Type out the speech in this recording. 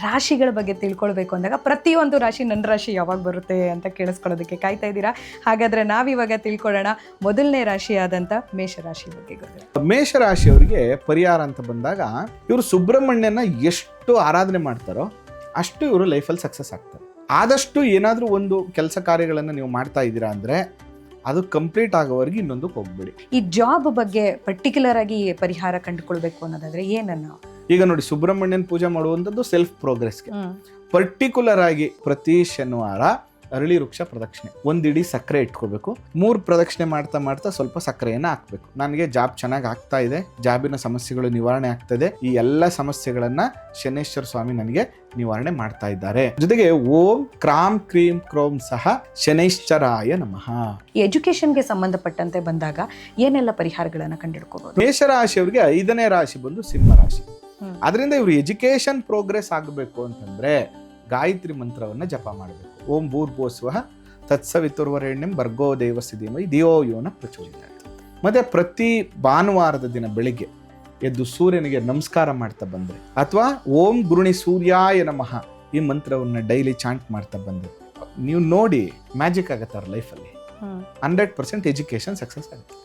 ರಾಶಿಗಳ ಬಗ್ಗೆ ತಿಳ್ಕೊಳ್ಬೇಕು ಅಂದಾಗ ಪ್ರತಿಯೊಂದು ರಾಶಿ ನನ್ನ ರಾಶಿ ಯಾವಾಗ ಬರುತ್ತೆ ಅಂತ ಕೇಳಿಸ್ಕೊಳ್ಳೋದಕ್ಕೆ ಕಾಯ್ತಾ ಇದ್ದೀರಾ. ಹಾಗಾದರೆ ನಾವಿವಾಗ ತಿಳ್ಕೊಳ್ಳೋಣ ಮೊದಲನೇ ರಾಶಿಯಾದಂಥ ಮೇಷರಾಶಿ ಬಗ್ಗೆ. ಮೇಷರಾಶಿಯವರಿಗೆ ಪರಿಹಾರ ಅಂತ ಬಂದಾಗ ಇವರು ಸುಬ್ರಹ್ಮಣ್ಯನ ಎಷ್ಟು ಆರಾಧನೆ ಮಾಡ್ತಾರೋ ಅಷ್ಟು ಇವರು ಲೈಫಲ್ಲಿ ಸಕ್ಸಸ್ ಆಗ್ತಾರೆ. ಆದಷ್ಟು ಏನಾದರೂ ಒಂದು ಕೆಲಸ ಕಾರ್ಯಗಳನ್ನು ನೀವು ಮಾಡ್ತಾ ಇದ್ದೀರಾ ಅಂದರೆ ಅದು ಕಂಪ್ಲೀಟ್ ಆಗೋವರೆಗೆ ಇನ್ನೊಂದಕ್ಕೆ ಹೋಗ್ಬೇಡಿ. ಈ ಜಾಬ್ ಬಗ್ಗೆ ಪರ್ಟಿಕ್ಯುಲರ್ ಆಗಿ ಪರಿಹಾರ ಕಂಡುಕೊಳ್ಬೇಕು ಅನ್ನೋದಾದ್ರೆ ಏನನ್ನ? ಈಗ ನೋಡಿ, ಸುಬ್ರಹ್ಮಣ್ಯನ ಪೂಜೆ ಮಾಡುವಂಥದ್ದು ಸೆಲ್ಫ್ ಪ್ರೋಗ್ರೆಸ್ಗೆ. ಪರ್ಟಿಕ್ಯುಲರ್ ಆಗಿ ಪ್ರತಿ ಶನಿವಾರ ಅರಳಿ ವೃಕ್ಷ ಪ್ರದಕ್ಷಿಣೆ, ಒಂದಿಡೀ ಸಕ್ಕರೆ ಇಟ್ಕೋಬೇಕು. 3 ಪ್ರದಕ್ಷಿಣೆ ಮಾಡ್ತಾ ಮಾಡ್ತಾ ಸ್ವಲ್ಪ ಸಕ್ಕರೆಯನ್ನು ಹಾಕ್ಬೇಕು. ನನಗೆ ಜಾಬ್ ಚೆನ್ನಾಗಿ ಆಗ್ತಾ ಇದೆ, ಜಾಬಿನ ಸಮಸ್ಯೆಗಳು ನಿವಾರಣೆ ಆಗ್ತದೆ, ಈ ಎಲ್ಲ ಸಮಸ್ಯೆಗಳನ್ನ ಶನೇಶ್ವರ ಸ್ವಾಮಿ ನನಗೆ ನಿವಾರಣೆ ಮಾಡ್ತಾ ಇದ್ದಾರೆ. ಜೊತೆಗೆ ಓಂ ಕ್ರಾಂ ಕ್ರೀಂ ಕ್ರೋಂ ಸಹ ಶನೈಶ್ಚರಾಯ ನಮಃ. ಈ ಎಜುಕೇಶನ್ಗೆ ಸಂಬಂಧಪಟ್ಟಂತೆ ಬಂದಾಗ ಏನೆಲ್ಲ ಪರಿಹಾರಗಳನ್ನ ಕಂಡುಹಿಡ್ಕೋಬಹುದು? ಮೇಷರಾಶಿಯವರಿಗೆ 5ನೇ ರಾಶಿ ಬಂದು ಸಿಂಹ ರಾಶಿ. ಅದರಿಂದ ಇವರು ಎಜುಕೇಶನ್ ಪ್ರೋಗ್ರೆಸ್ ಆಗಬೇಕು ಅಂತಂದ್ರೆ ಗಾಯತ್ರಿ ಮಂತ್ರವನ್ನ ಜಪ ಮಾಡಬೇಕು. ಓಂ ಭೂರ್ಭುವಸ್ವಃ ತತ್ಸವಿತುರ್ವರೆಣ್ಯಂ ಭರ್ಗೋ ದೇವಸ್ಯ ಧೀಮಹಿ ಧಿಯೋ ಯೋ ನ ಪ್ರಚೋದಯಾತ್. ಮತ್ತೆ ಪ್ರತಿ ಭಾನುವಾರದ ದಿನ ಬೆಳಿಗ್ಗೆ ಎದ್ದು ಸೂರ್ಯನಿಗೆ ನಮಸ್ಕಾರ ಮಾಡ್ತಾ ಬಂದ್ರೆ, ಅಥವಾ ಓಂ ಗುರುಣಿ ಸೂರ್ಯಾಯ ನಮಃ ಈ ಮಂತ್ರವನ್ನ ಡೈಲಿ ಚಾಂಟ್ ಮಾಡ್ತಾ ಬಂದ್ರೆ, ನೀವು ನೋಡಿ ಮ್ಯಾಜಿಕ್ ಆಗತ್ತಾರ ಲೈಫಲ್ಲಿ. 100% ಎಜುಕೇಶನ್ ಸಕ್ಸಸ್ ಆಗುತ್ತೆ.